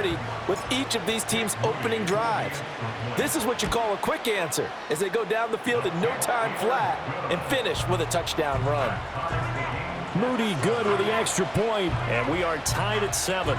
ready with each of these teams' opening drives. This is what you call a quick answer as they go down the field in no time flat and finish with a touchdown run. Moody good with the extra point, and we are tied at 7.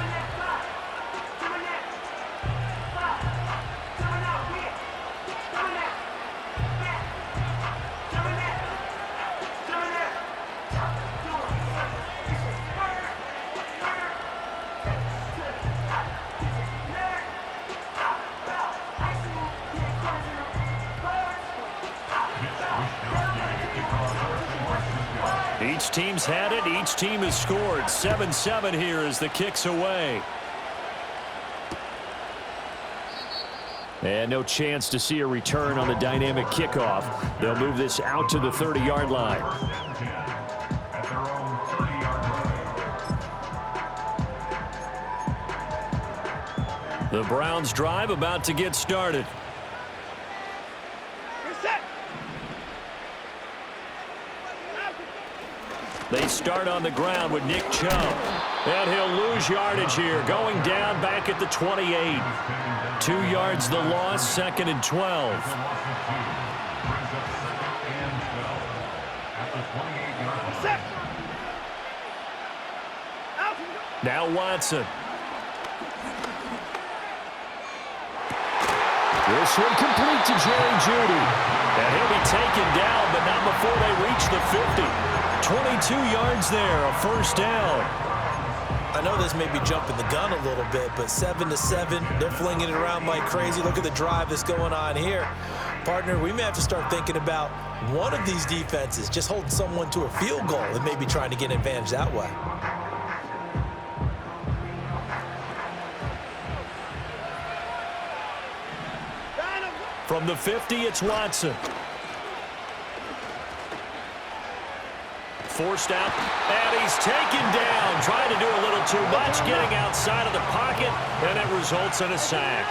Each team's had it. Each team has scored. 7-7 here as the kick's away. And no chance to see a return on the dynamic kickoff. They'll move this out to the 30-yard line. The Browns' drive about to get started. They start on the ground with Nick Chubb. And he'll lose yardage here, going down back at the 28. 2 yards the loss, 2nd and 12. Now Watson. This one complete to Jerry Jeudy. And he'll be taken down, but not before they reach the 50. 22 yards there, a first down. I know this may be jumping the gun a little bit, but 7-7, they're flinging it around like crazy. Look at the drive that's going on here. Partner, we may have to start thinking about one of these defenses just holding someone to a field goal and maybe trying to get an advantage that way. From the 50, it's Watson. Forced out, and he's taken down, trying to do a little too much, getting outside of the pocket, and it results in a sack.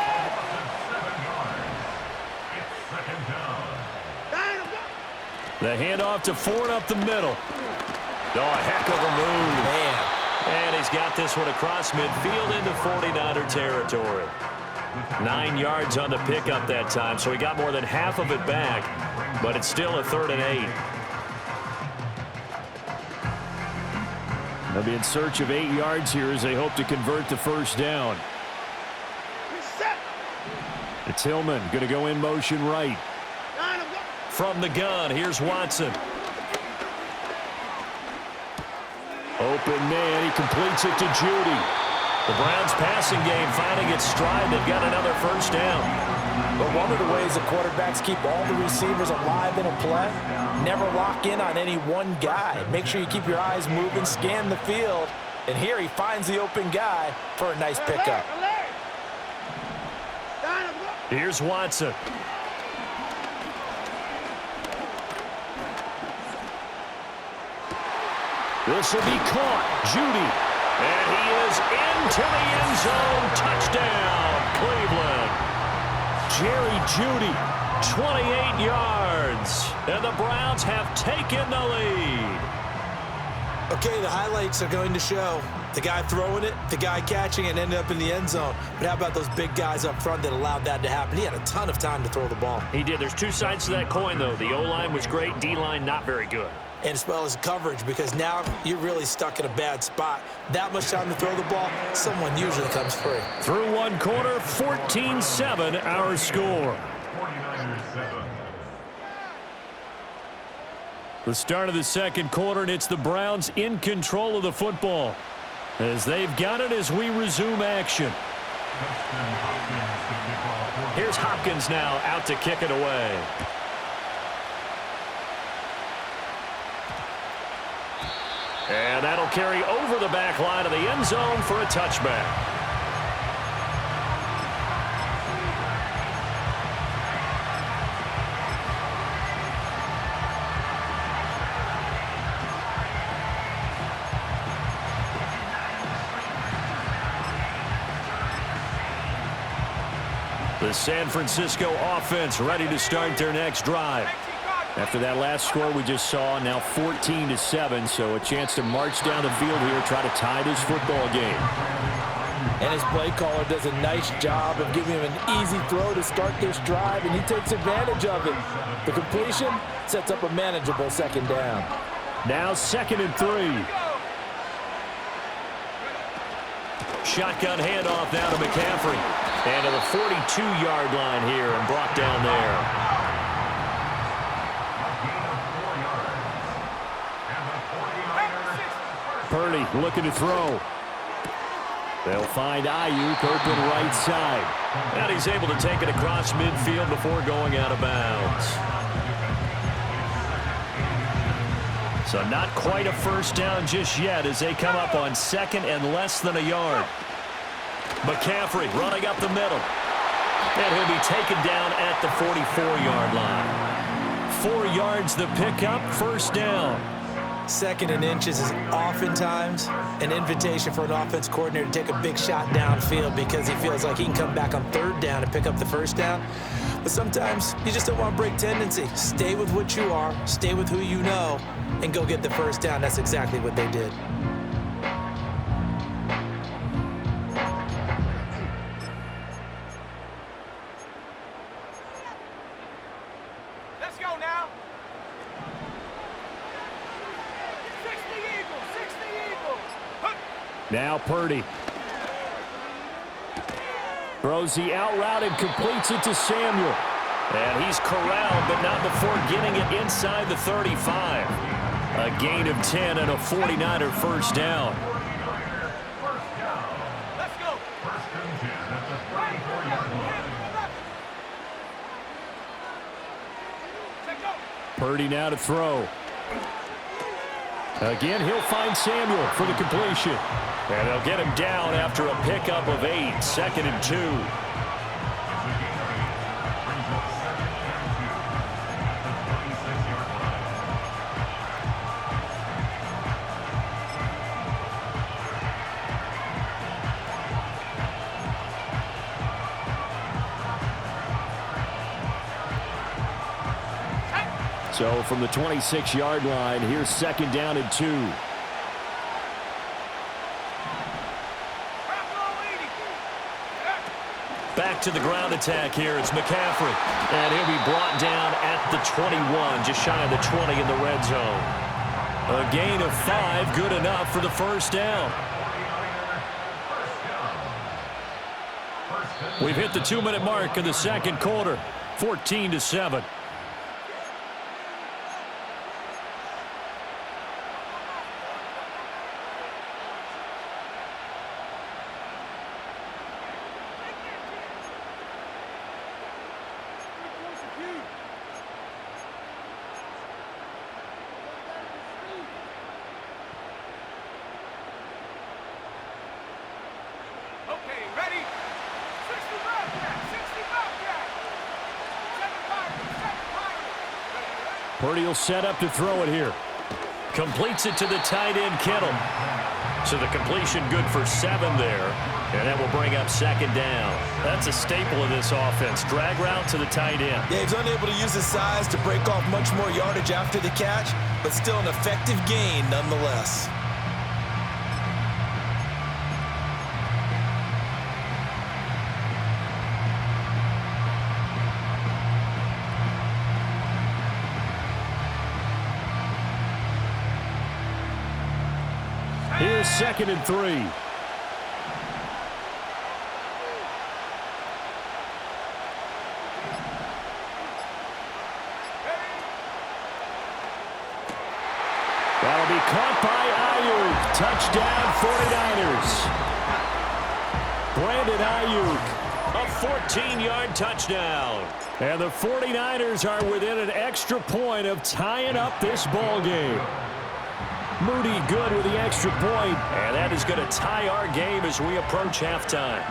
The handoff to Ford up the middle. Oh, a heck of a move. Man. And he's got this one across midfield into 49er territory. 9 yards on the pickup that time, so he got more than half of it back, but it's still a 3rd and 8. They'll be in search of 8 yards here as they hope to convert the first down. It's Hillman going to go in motion right. From the gun, here's Watson. Open man, he completes it to Jeudy. The Browns passing game finally gets stride. They've got another first down. But one of the ways the quarterbacks keep all the receivers alive in a play, never lock in on any one guy. Make sure you keep your eyes moving, scan the field, and here he finds the open guy for a nice pickup. Here's Watson. This will be caught. Jeudy. And he is into the end zone. Touchdown, Cleveland. Jerry Jeudy, 28 yards. And the Browns have taken the lead. Okay, the highlights are going to show the guy throwing it, the guy catching it, and ended up in the end zone. But how about those big guys up front that allowed that to happen? He had a ton of time to throw the ball. He did. There's two sides to that coin, though. The O-line was great. D-line not very good. And as well as coverage, because now you're really stuck in a bad spot. That much time to throw the ball, someone usually comes free. Through one quarter, 14-7 our score. The start of the second quarter, and it's the Browns in control of the football as they've got it as we resume action. Here's Hopkins now out to kick it away. And that'll carry over the back line of the end zone for a touchback. The San Francisco offense ready to start their next drive. After that last score we just saw, now 14-7, so a chance to march down the field here, try to tie this football game. And his play caller does a nice job of giving him an easy throw to start this drive, and he takes advantage of it. The completion sets up a manageable second down. Now 2nd and 3. Shotgun handoff now to McCaffrey. And to the 42-yard line here and brought down there. Purdy looking to throw. They'll find Ayuk open right side. And he's able to take it across midfield before going out of bounds. So not quite a first down just yet as they come up on 2nd and less than a yard. McCaffrey running up the middle. And he'll be taken down at the 44-yard line. 4 yards the pickup, first down. 2nd and inches is oftentimes an invitation for an offense coordinator to take a big shot downfield because he feels like he can come back on 3rd down and pick up the first down. But sometimes you just don't want to break tendency. Stay with what you are, stay with who you know, and go get the first down. That's exactly what they did. Let's go now. 60 Eagles. Now Purdy. Throws the out route and completes it to Samuel. And he's corralled, but not before getting it inside the 35. A gain of 10 and a 49er first down. Let's go. Purdy now to throw. Again, he'll find Samuel for the completion. And they'll get him down after a pickup of 8, 2nd and 2. So from the 26-yard line, here's 2nd down and 2. Back to the ground attack here. It's McCaffrey. And he'll be brought down at the 21, just shy of the 20 in the red zone. A gain of 5, good enough for the first down. We've hit the 2-minute mark in the second quarter, 14-7. Purdy will set up to throw it here. Completes it to the tight end, Kittle. So the completion good for 7 there. And that will bring up 2nd down. That's a staple of this offense. Drag route to the tight end. Yeah, he's unable to use his size to break off much more yardage after the catch, but still an effective gain nonetheless. Here's 2nd and 3. That'll be caught by Ayuk. Touchdown 49ers. Brandon Ayuk, a 14-yard touchdown. And the 49ers are within an extra point of tying up this ball game. Moody good with the extra point, and that is going to tie our game as we approach halftime.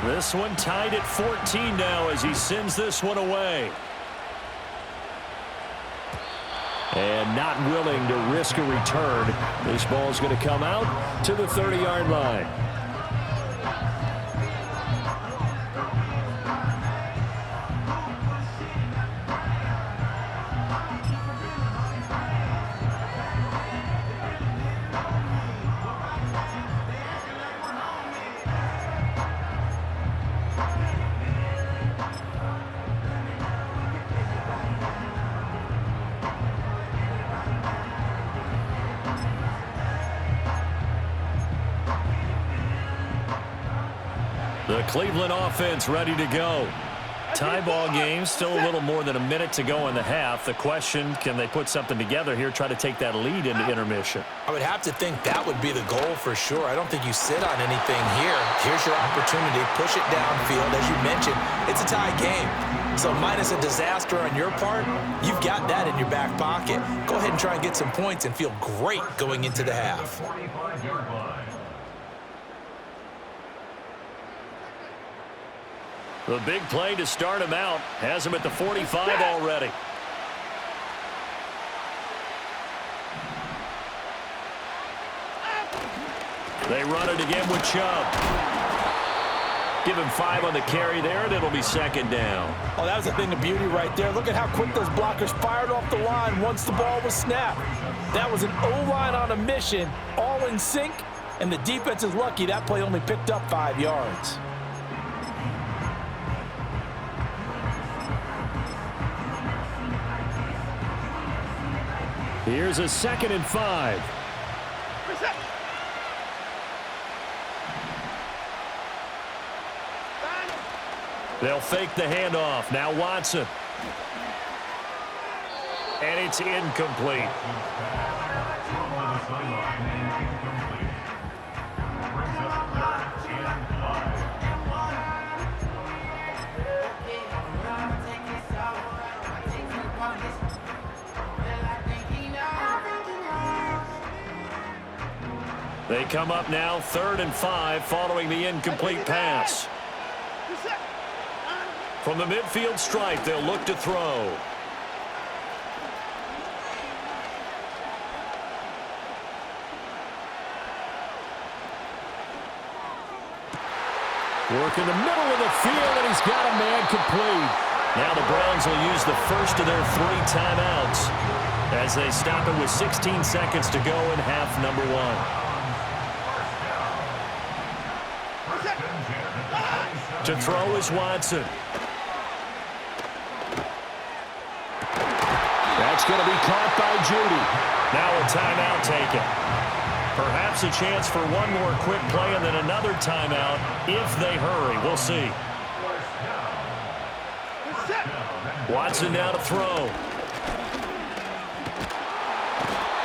This one tied at 14 now as he sends this one away. and not willing to risk a return. This ball is going to come out to the 30-yard line. The Cleveland offense ready to go. Tie ball game, still a little more than a minute to go in the half. The question, can they put something together here, try to take that lead into intermission? I would have to think that would be the goal for sure. I don't think you sit on anything here. Here's your opportunity. Push it downfield. As you mentioned, it's a tie game. So minus a disaster on your part, you've got that in your back pocket. Go ahead and try and get some points and feel great going into the half. The big play to start him out has him at the 45 already. They run it again with Chubb. Give him 5 on the carry there, and it'll be second down. Oh, that was a thing of beauty right there. Look at how quick those blockers fired off the line once the ball was snapped. That was an O-line on a mission, all in sync, and the defense is lucky that play only picked up 5 yards. Here's a 2nd and 5. They'll fake the handoff. Now Watson. And it's incomplete. They come up now 3rd and 5 following the incomplete pass. From the midfield stripe, they'll look to throw. Work in the middle of the field, and he's got a man complete. Now the Browns will use the first of their 3 timeouts as they stop it with 16 seconds to go in half number 1. To throw is Watson. That's going to be caught by Judy. Now a timeout taken. Perhaps a chance for one more quick play and then another timeout if they hurry. We'll see. Watson now to throw.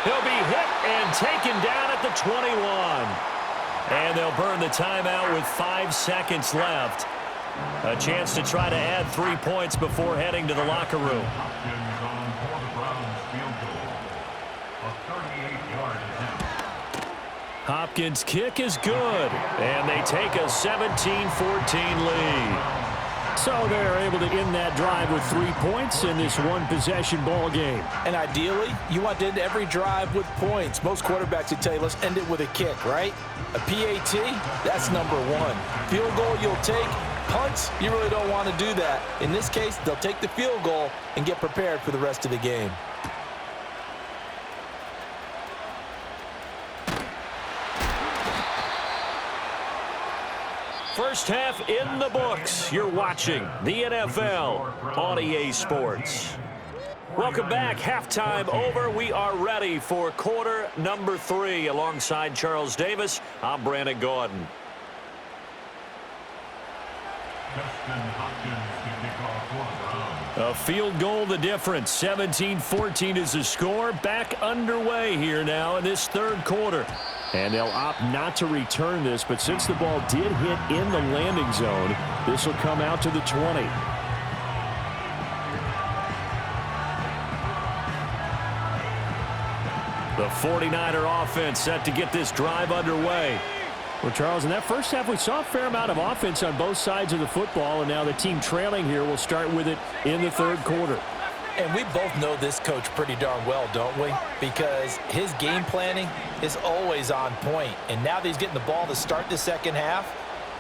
He'll be hit and taken down at the 21. And they'll burn the timeout with 5 seconds left. A chance to try to add 3 points before heading to the locker room. Hopkins' kick is good, and they take a 17-14 lead. So they're able to end that drive with 3 points in this one-possession ball game. And ideally, you want to end every drive with points. Most quarterbacks would tell you, let's end it with a kick, right? A PAT, that's number 1. Field goal you'll take. Punts, you really don't want to do that. In this case, they'll take the field goal and get prepared for the rest of the game. First half in the books. You're watching the NFL on EA Sports. Welcome back. Halftime over. We are ready for quarter number 3. Alongside Charles Davis, I'm Brandon Gordon. A field goal the difference. 17-14 is the score. Back underway here now in this 3rd quarter. And they'll opt not to return this, but since the ball did hit in the landing zone, this will come out to the 20. The 49er offense set to get this drive underway. Well, Charles, in that first half, we saw a fair amount of offense on both sides of the football, and now the team trailing here will start with it in the 3rd quarter. And we both know this coach pretty darn well, don't we? Because his game planning is always on point. And now that he's getting the ball to start the second half,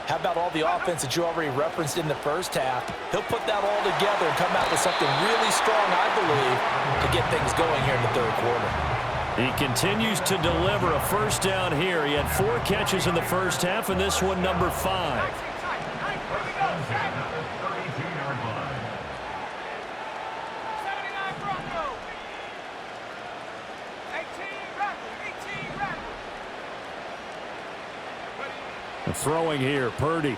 how about all the offense that you already referenced in the first half? He'll put that all together and come out with something really strong, I believe, to get things going here in the third quarter. He continues to deliver a first down here. He had 4 catches in the first half, and this one number 5. Throwing here, Purdy.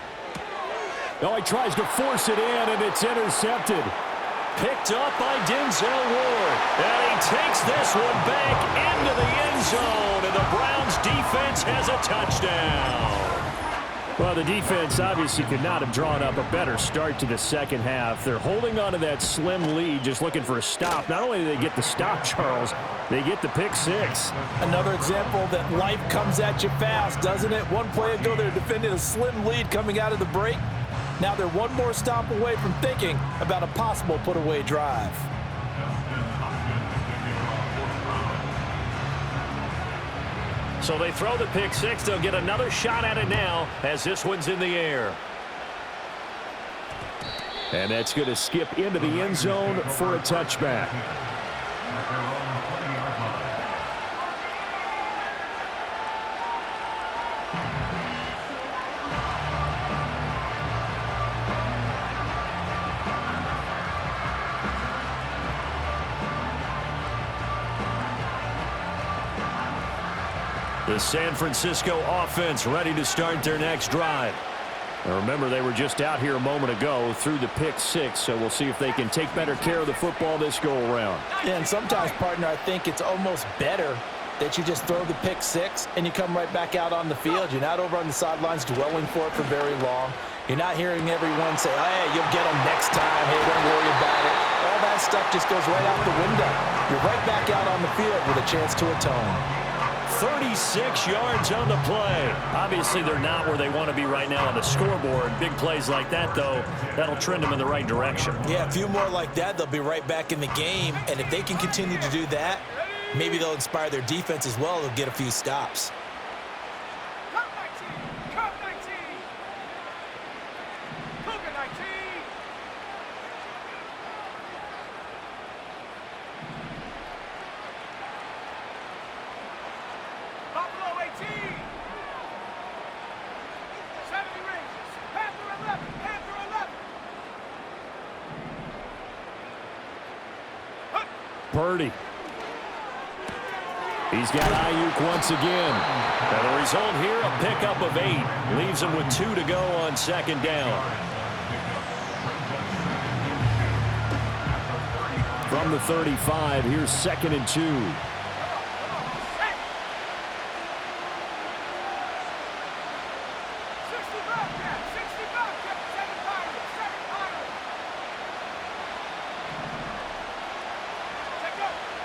Oh, he tries to force it in, and it's intercepted. Picked up by Denzel Ward. And he takes this one back into the end zone, and the Browns defense has a touchdown. Well, the defense obviously could not have drawn up a better start to the second half. They're holding on to that slim lead, just looking for a stop. Not only do they get the stop, Charles, they get the pick 6. Another example that life comes at you fast, doesn't it? One play ago, they're defending a slim lead coming out of the break. Now they're one more stop away from thinking about a possible put-away drive. So they throw the pick 6. They'll get another shot at it now as this one's in the air. And that's going to skip into the end zone for a touchback. The San Francisco offense ready to start their next drive. Now remember, they were just out here a moment ago through the pick 6, so we'll see if they can take better care of the football this go-around. Yeah, and sometimes, partner, I think it's almost better that you just throw the pick 6 and you come right back out on the field. You're not over on the sidelines dwelling for it for very long. You're not hearing everyone say, oh, hey, you'll get them next time. Hey, don't worry about it. All that stuff just goes right out the window. You're right back out on the field with a chance to atone. 36 yards on the play. Obviously, they're not where they want to be right now on the scoreboard. Big plays like that, though, that'll trend them in the right direction. Yeah, a few more like that, they'll be right back in the game. And if they can continue to do that, maybe they'll inspire their defense as well. They'll get a few stops. Cut 19! Cut 19! Cougar 19! Buffalo 18! 70 Rangers! Panther 11! Panther 11! Purdy. He's got Ayuk once again. And the result here, a pickup of 8. Leaves him with 2 to go on second down. From the 35, here's 2nd and 2.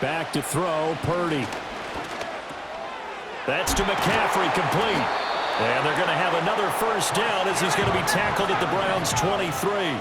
Back to throw, Purdy. That's to McCaffrey, complete. And they're going to have another first down as he's going to be tackled at the Browns' 23.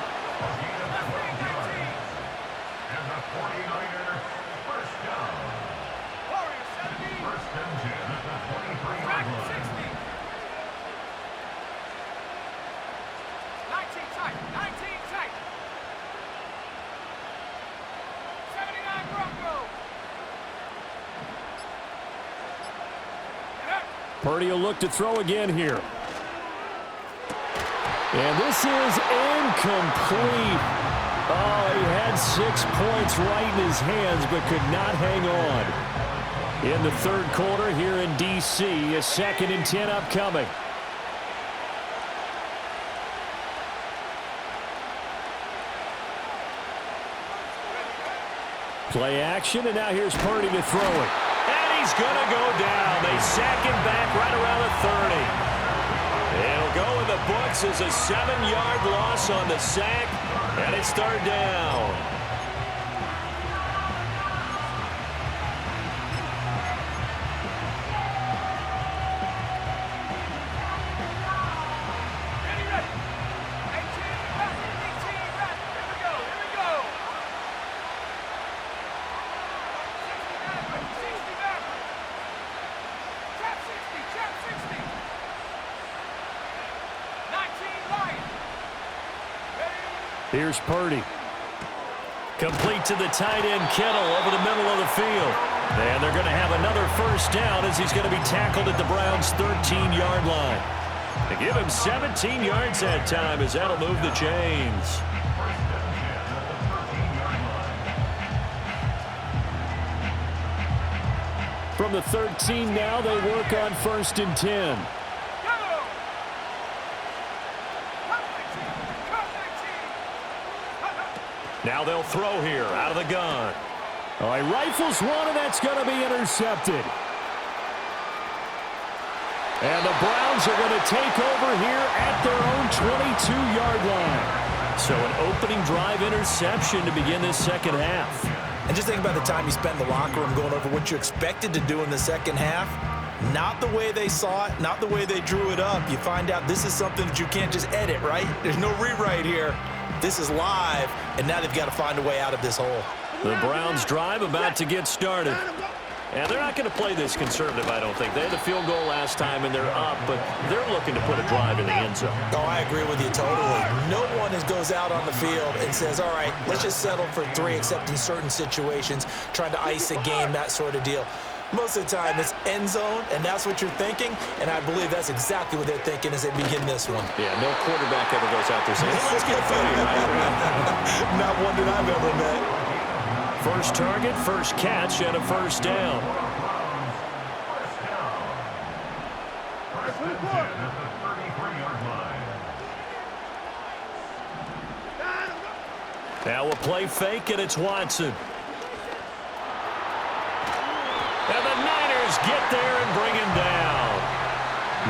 Purdy will look to throw again here. And this is incomplete. Oh, he had 6 points right in his hands, but could not hang on. In the third quarter here in D.C., a 2nd and 10 upcoming. Play action, and now here's Purdy to throw it. He's going to go down. They sack him back right around the 30. It'll go in the books as a 7-yard loss on the sack, and it's 3rd down. Here's Purdy. Complete to the tight end, Kittle, over the middle of the field. And they're going to have another first down as he's going to be tackled at the Browns' 13-yard line. They give him 17 yards that time as that'll move the chains. From the 13 now, they work on 1st and 10. Now they'll throw here out of the gun. Oh, he rifles one, and that's going to be intercepted. And the Browns are going to take over here at their own 22-yard line. So an opening drive interception to begin this second half. And just think about the time you spent in the locker room going over what you expected to do in the second half. Not the way they saw it, not the way they drew it up. You find out this is something that you can't just edit, right? There's no rewrite here. This is live, and now they've got to find a way out of this hole. The Browns drive about to get started. And they're not going to play this conservative, I don't think. They had the field goal last time, and they're up, but they're looking to put a drive in the end zone. Oh, I agree with you totally. No one goes out on the field and says, all right, let's just settle for 3, except in certain situations, trying to ice a game, that sort of deal. Most of the time, it's end zone, and that's what you're thinking, and I believe that's exactly what they're thinking as they begin this one. Yeah, no quarterback ever goes out there saying, hey, let's get funny, right? Not one that I've ever met. First target, first catch, and a first down. Now a play fake, and it's Watson. And the Niners get there and bring him down.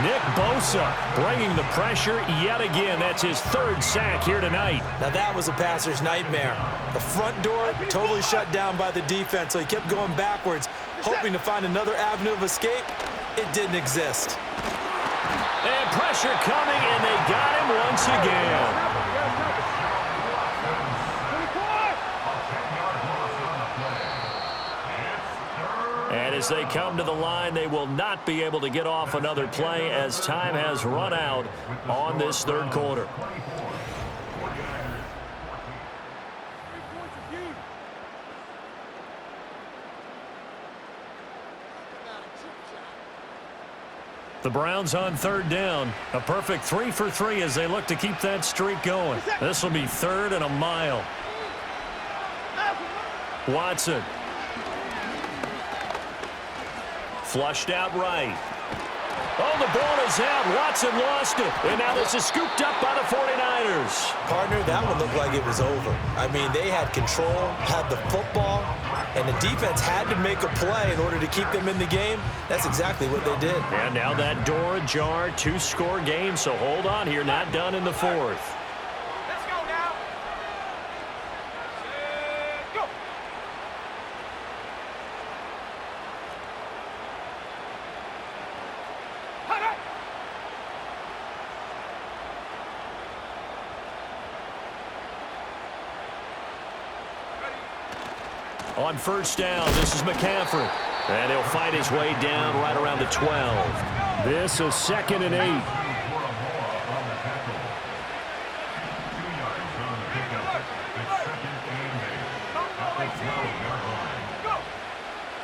Nick Bosa bringing the pressure yet again. That's his 3rd sack here tonight. Now that was a passer's nightmare. The front door totally shut down by the defense, so he kept going backwards, hoping to find another avenue of escape. It didn't exist. And pressure coming, and they got him once again. And as they come to the line, they will not be able to get off another play as time has run out on this 3rd quarter. The Browns on 3rd down. A perfect 3 for 3 as they look to keep that streak going. This will be 3rd and a mile. Watson. Flushed out right. Oh, the ball is out. Watson lost it. And now this is scooped up by the 49ers. Partner, that one looked like it was over. I mean, they had control, had the football, and the defense had to make a play in order to keep them in the game. That's exactly what they did. And now that door ajar, 2-score game, so hold on here. Not done in the 4th. Let's go now. Go. On 1st down, this is McCaffrey. And he'll fight his way down right around the 12. This is 2nd and 8.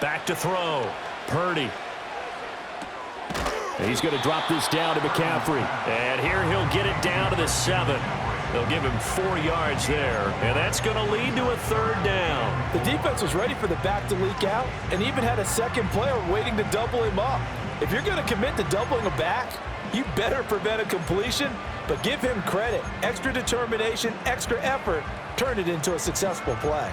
Back to throw. Purdy. He's going to drop this down to McCaffrey. And here he'll get it down to the 7. They'll give him 4 yards there, and that's going to lead to a 3rd down. The defense was ready for the back to leak out and even had a second player waiting to double him up. If you're going to commit to doubling a back, you better prevent a completion, but give him credit. Extra determination, extra effort, turn it into a successful play.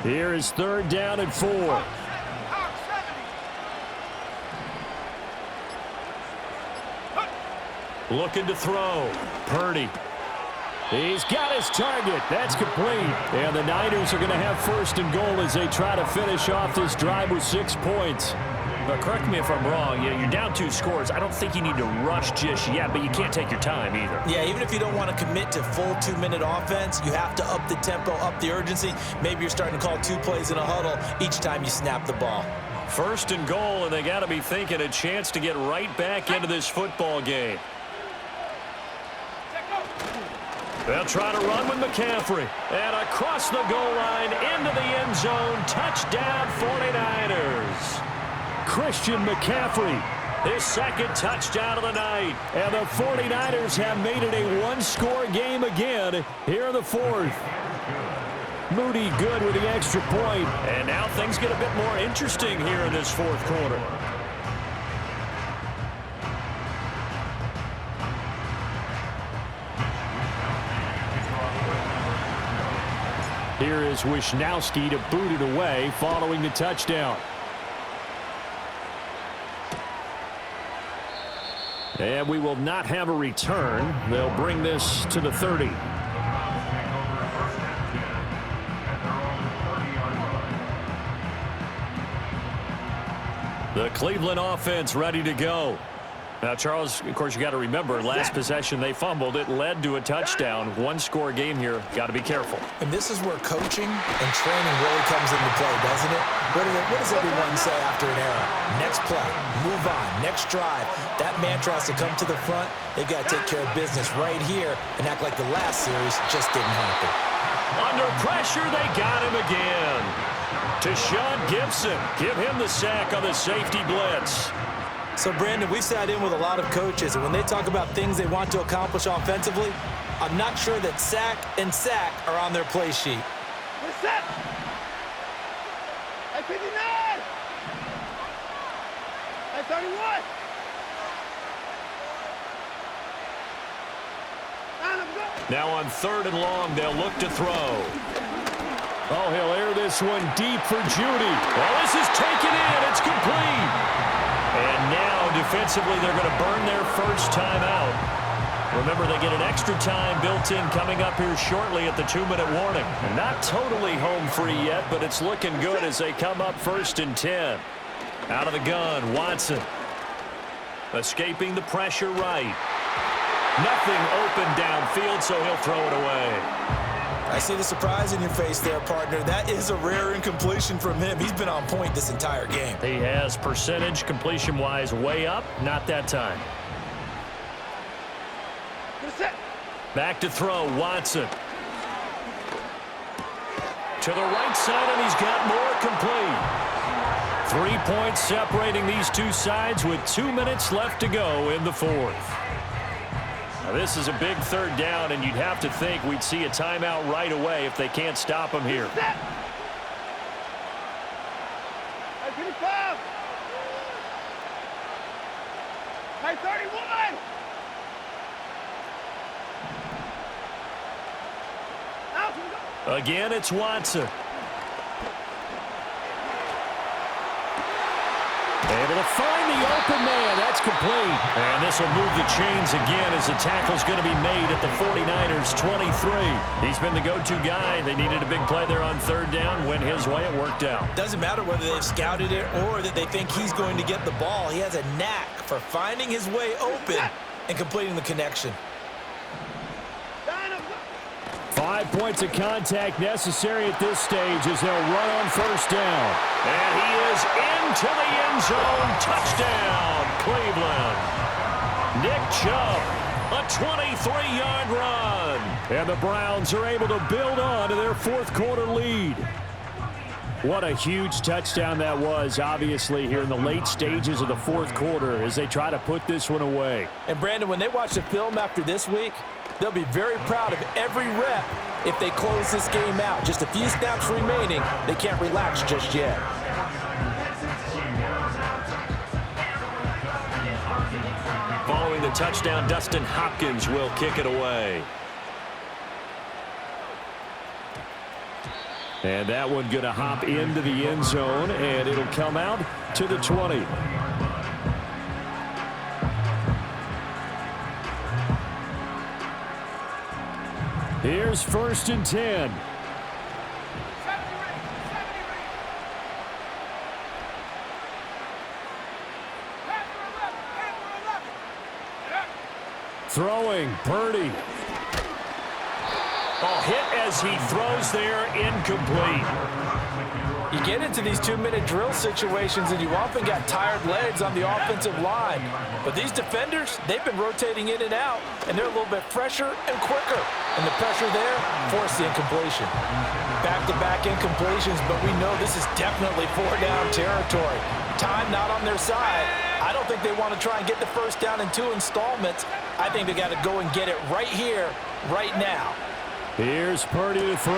Here is 3rd down and 4. Looking to throw. Purdy. He's got his target. That's complete. And the Niners are going to have 1st and goal as they try to finish off this drive with 6 points. but correct me if I'm wrong, you're down 2 scores. I don't think you need to rush just yet, but you can't take your time either. Yeah, even if you don't want to commit to full 2-minute offense, you have to up the tempo, up the urgency. Maybe you're starting to call 2 plays in a huddle each time you snap the ball. 1st and goal, and they got to be thinking a chance to get right back into this football game. They'll try to run with McCaffrey. And across the goal line, into the end zone. Touchdown, 49ers. Christian McCaffrey, his 2nd touchdown of the night. And the 49ers have made it a 1-score game again here in the 4th. Moody good with the extra point. And now things get a bit more interesting here in this 4th quarter. Here is Wisnowski to boot it away following the touchdown. And we will not have a return. They'll bring this to the 30. The Cleveland offense ready to go. Now, Charles, of course, you got to remember, last possession they fumbled. It led to a touchdown. 1-score game here. Got to be careful. And this is where coaching and training really comes into play, doesn't it? What does everyone say after an error? Next play, move on, next drive. That mantra has to come to the front. They've got to take care of business right here and act like the last series just didn't happen. Under pressure, they got him again. To Sean Gibson. Give him the sack on the safety blitz. So, Brandon, we sat in with a lot of coaches, and when they talk about things they want to accomplish offensively, I'm not sure that sack and sack are on their play sheet. We're set. At 59. At 31. Now on 3rd and long, they'll look to throw. Oh, he'll air this one deep for Judy. Well, this is taken in. It's complete. And now, defensively, they're going to burn their first time out. Remember, they get an extra time built in coming up here shortly at the 2-minute warning. Not totally home free yet, but it's looking good as they come up 1st and 10. Out of the gun, Watson. Escaping the pressure right. Nothing open downfield, so he'll throw it away. I see the surprise in your face there, partner. That is a rare incompletion from him. He's been on point this entire game. He has percentage completion-wise way up. Not that time. Back to throw, Watson. To the right side, and he's got more complete. 3 points separating these two sides with 2 minutes left to go in the 4th. Now, this is a big 3rd down, and you'd have to think we'd see a timeout right away if they can't stop him here. At 31. Again, it's Watson. Able to find the open man. That's complete. And this will move the chains again as the tackle's going to be made at the 49ers' 23. He's been the go-to guy. They needed a big play there on 3rd down. Went his way. It worked out. Doesn't matter whether they've scouted it or that they think he's going to get the ball. He has a knack for finding his way open and completing the connection. 5 points of contact necessary at this stage as they'll run on 1st down. And he is into the end zone. Touchdown, Cleveland. Nick Chubb, a 23-yard run. And the Browns are able to build on to their 4th quarter lead. What a huge touchdown that was, obviously, here in the late stages of the 4th quarter as they try to put this one away. And, Brandon, when they watch the film after this week, they'll be very proud of every rep if they close this game out. Just a few snaps remaining. They can't relax just yet. Following the touchdown, Dustin Hopkins will kick it away. And that one going to hop into the end zone, and it'll come out to the 20. Here's 1st and 10. throwing, Purdy. Oh, hit as he throws there, incomplete. You get into these 2-minute drill situations and you often got tired legs on the offensive line. But these defenders, they've been rotating in and out, and they're a little bit fresher and quicker. And the pressure there forced the incompletion. Back-to-back incompletions, but we know this is definitely 4-down territory. Time not on their side. I don't think they want to try and get the first down in 2 installments. I think they got to go and get it right here, right now. Here's Purdy to throw.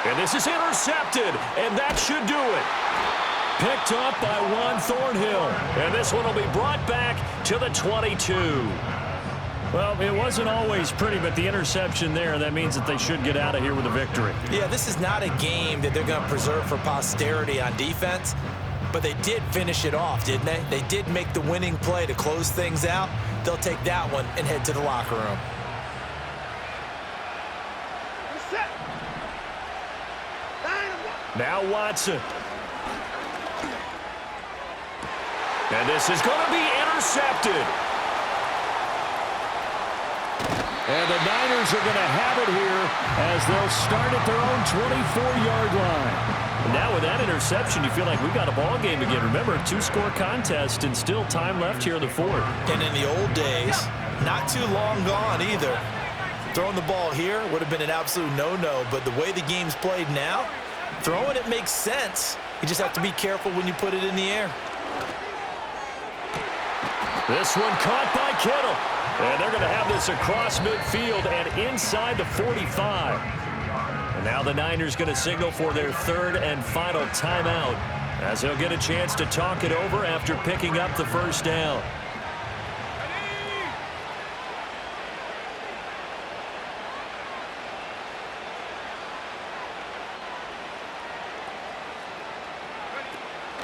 And this is intercepted, and that should do it. Picked up by Juan Thornhill. And this one will be brought back to the 22. Well, it wasn't always pretty, but the interception there, that means that they should get out of here with a victory. Yeah, this is not a game that they're going to preserve for posterity on defense, but they did finish it off, didn't they? They did make the winning play to close things out. They'll take that one and head to the locker room. Now Watson. And this is going to be intercepted. And the Niners are going to have it here as they'll start at their own 24-yard line. And now with that interception, you feel like we've got a ball game again. Remember, a 2-score contest and still time left here in the fourth. And in the old days, not too long gone either. Throwing the ball here would have been an absolute no-no, but the way the game's played now, throwing it makes sense. You just have to be careful when you put it in the air. This one caught by Kittle. And they're going to have this across midfield and inside the 45. And now the Niners going to signal for their third and final timeout as they'll get a chance to talk it over after picking up the first down.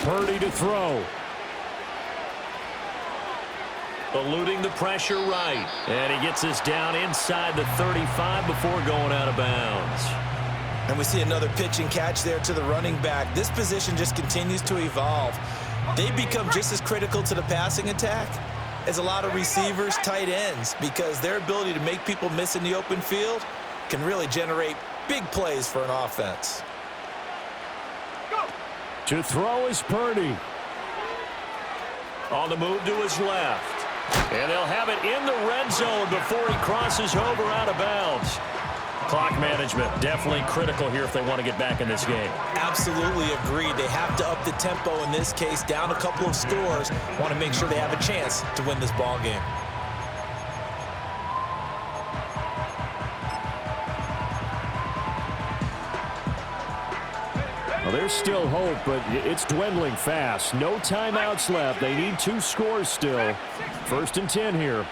Purdy to throw. Eluding the pressure right. And he gets us down inside the 35 before going out of bounds. And we see another pitch and catch there to the running back. This position just continues to evolve. They become just as critical to the passing attack as a lot of receivers, tight ends, because their ability to make people miss in the open field can really generate big plays for an offense. To throw is Purdy. On the move to his left. And they'll have it in the red zone before he crosses over out of bounds. Clock management definitely critical here if they want to get back in this game. Absolutely agreed. They have to up the tempo in this case, down a couple of scores. Want to make sure they have a chance to win this ball game. Well, there's still hope, but it's dwindling fast. No timeouts left. They need 2 scores still. 1st and 10 here.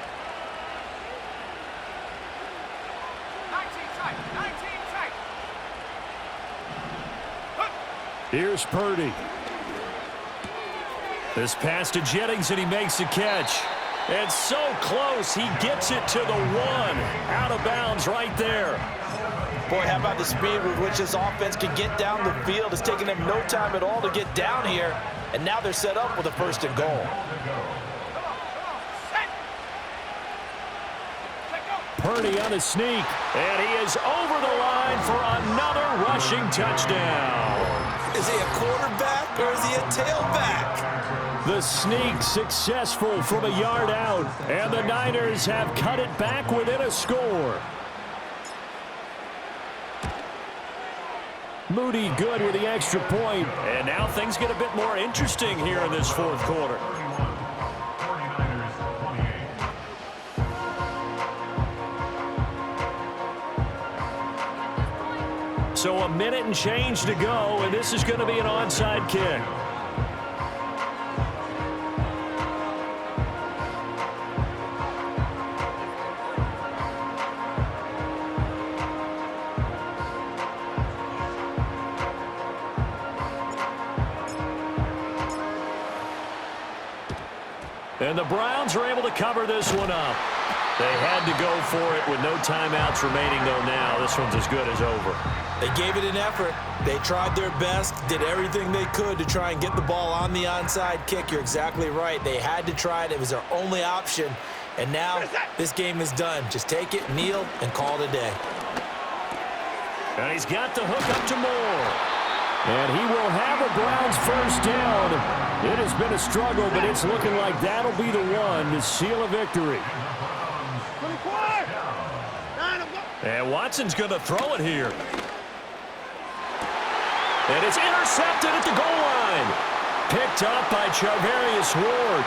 19 tight, 19 tight. Here's Purdy. This pass to Jennings, and he makes the catch. And so close, he gets it to the 1. Out of bounds right there. Boy, how about the speed with which this offense can get down the field? It's taken them no time at all to get down here, and now they're set up with a 1st and goal. Purdy on a sneak, and he is over the line for another rushing touchdown. Is he a quarterback or is he a tailback? The sneak successful from a yard out, and the Niners have cut it back within a score. Moody good with the extra point. And now things get a bit more interesting here in this 4th quarter. So a minute and change to go, and this is going to be an onside kick. And the Browns are able to cover this one up. They had to go for it with no timeouts remaining, though. Now this one's as good as over. They gave it an effort. They tried their best, did everything they could to try and get the ball on the onside kick. You're exactly right. They had to try it. It was their only option, And now this game is done. Just take it, kneel, and call it a day. And he's got the hook up to Moore. And he will have a Browns first down. It has been a struggle, but it's looking like that'll be the one to seal a victory. And Watson's going to throw it here. And it's intercepted at the goal line. Picked up by Charvarius Ward.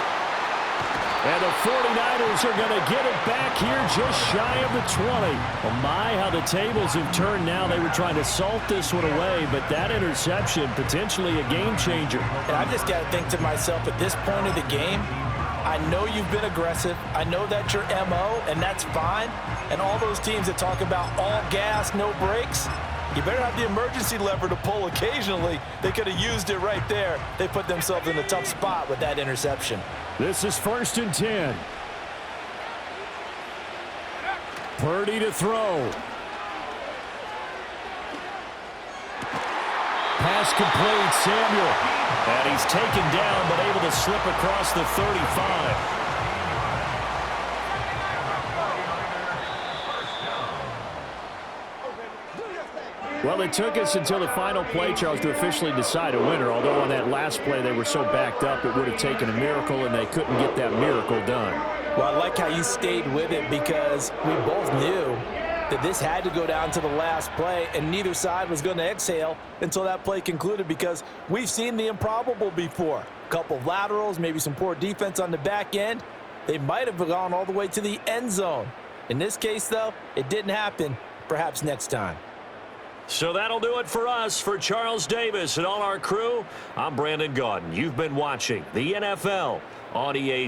And the 49ers are going to get it back here just shy of the 20. Oh my, how the tables have turned now. They were trying to salt this one away, but that interception, potentially a game changer. And I've just got to think to myself, at this point of the game, I know you've been aggressive. I know that's your MO, and that's fine. And all those teams that talk about all gas, no brakes, you better have the emergency lever to pull occasionally. They could have used it right there. They put themselves in a tough spot with that interception. This is 1st and 10. Purdy to throw. Pass complete, Samuel. And he's taken down, but able to slip across the 35. Well, it took us until the final play, Charles, to officially decide a winner, although on that last play they were so backed up it would have taken a miracle, and they couldn't get that miracle done. Well, I like how you stayed with it because we both knew that this had to go down to the last play, and neither side was going to exhale until that play concluded because we've seen the improbable before. A couple of laterals, maybe some poor defense on the back end. They might have gone all the way to the end zone. In this case, though, it didn't happen. Perhaps next time. So that'll do it for us. For Charles Davis and all our crew, I'm Brandon Gaudin. You've been watching the NFL on EA